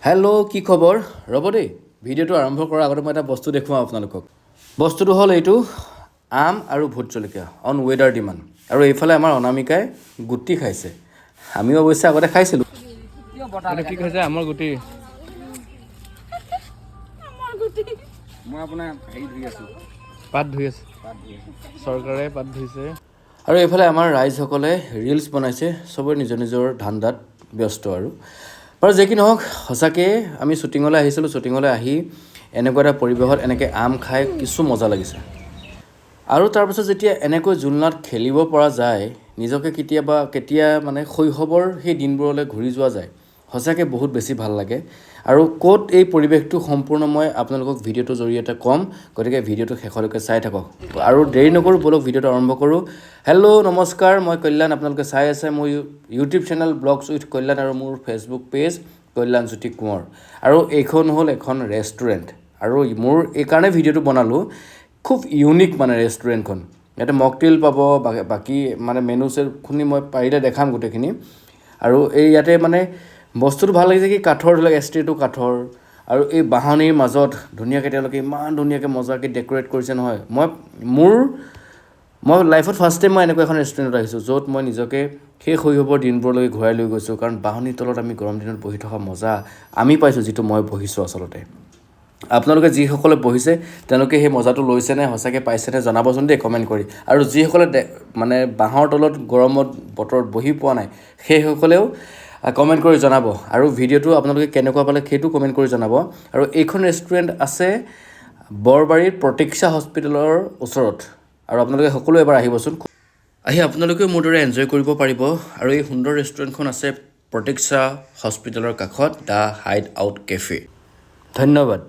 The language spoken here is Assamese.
হেল্ল' কি খবৰ ৰ'ব দেই ভিডিঅ'টো আৰম্ভ কৰাৰ আগতে মই এটা বস্তু দেখুৱাওঁ আপোনালোকক বস্তুটো হ'ল এইটো আম আৰু ভোট জলকীয়া অন ৱেডাৰ ডিমাণ্ড আৰু এইফালে আমাৰ অনামিকাই গুটি খাইছে আমিও অৱশ্যে আগতে খাইছিলোঁ কি খাইছে আমাৰ গুটি মই আপোনাৰ হেৰি ধুই আছোঁ পাত ধুই আছে চৰকাৰে পাত ধুইছে আৰু এইফালে আমাৰ ৰাইজসকলে ৰিলছ বনাইছে চবৰে নিজৰ নিজৰ ধান্দাত ব্যস্ত আৰু বাৰু যে কি নহওক সঁচাকৈ আমি শ্বুটিঙলৈ আহিছিলোঁ শ্বুটিঙলৈ আহি এনেকুৱা এটা পৰিৱেশত এনেকৈ আম খাই কিছু মজা লাগিছে আৰু তাৰপিছত যেতিয়া এনেকৈ জোলনাত খেলিব পৰা যায় নিজকে কেতিয়া মানে শৈশৱৰ সেই দিনবোৰলৈ ঘূৰি যোৱা যায় সঁচাকৈ বহুত বেছি ভাল লাগে আৰু ক'ত এই পৰিৱেশটো সম্পূৰ্ণ মই আপোনালোকক ভিডিঅ'টোৰ জৰিয়তে ক'ম গতিকে ভিডিঅ'টো শেষলৈকে চাই থাকক আৰু দেৰি নকৰোঁ ব'লক ভিডিঅ'টো আৰম্ভ কৰোঁ হেল্ল' নমস্কাৰ মই কল্যাণ আপোনালোকে চাই আছে মোৰ ইউটিউব চেনেল ব্লগছ উইথ কল্যাণ আৰু মোৰ ফেচবুক পেজ কল্যাণজ্যোতি কোঁৱৰ আৰু এইখন হ'ল এখন ৰেষ্টুৰেণ্ট আৰু মোৰ এইকাৰণে ভিডিঅ'টো বনালোঁ খুব ইউনিক মানে ৰেষ্টুৰেণ্টখন ইয়াতে মকটেইল পাব বাকী মানে মেনু চেটখিনি মই পাৰিলে দেখাম গোটেইখিনি আৰু এই ইয়াতে মানে বস্তুটো ভাল লাগিছে কি কাঠৰ ধৰি লওক এষ্ট্ৰিটো কাঠৰ আৰু এই বাঁহনিৰ মাজত ধুনীয়াকৈ তেওঁলোকে ইমান ধুনীয়াকৈ মজাকৈ ডেক'ৰেট কৰিছে নহয় মই লাইফত ফাৰ্ষ্ট টাইম মই এনেকুৱা এখন ৰেষ্টুৰেণ্টত আহিছোঁ য'ত মই নিজকে সেই শৈশৱৰ দিনবোৰলৈ ঘূৰাই লৈ গৈছোঁ কাৰণ বাঁহনিৰ তলত আমি গৰম দিনত বহি থকা মজা আমি পাইছোঁ যিটো মই বহিছোঁ আচলতে আপোনালোকে যিসকলে বহিছে তেওঁলোকে সেই মজাটো লৈছেনে সঁচাকৈ পাইছেনে জনাবচোন দেই কমেণ্ট কৰি আৰু যিসকলে মানে বাঁহৰ তলত গৰমত বতৰত বহি পোৱা নাই সেইসকলেও কমেণ্ট কৰি জনাব আৰু ভিডিঅ'টো আপোনালোকে কেনেকুৱা পালে সেইটো কমেণ্ট কৰি জনাব আৰু এইখন ৰেষ্টুৰেণ্ট আছে বৰবাৰীৰ প্ৰতীক্ষা হস্পিটেলৰ ওচৰত আৰু আপোনালোকে সকলো এবাৰ আহিবচোন আহি আপোনালোকেও মোৰ দৰে এনজয় কৰিব পাৰিব আৰু এই সুন্দৰ ৰেষ্টুৰেণ্টখন আছে প্ৰতীক্ষা হস্পিটেলৰ কাষত দ্য হাইড আউট কেফে ধন্যবাদ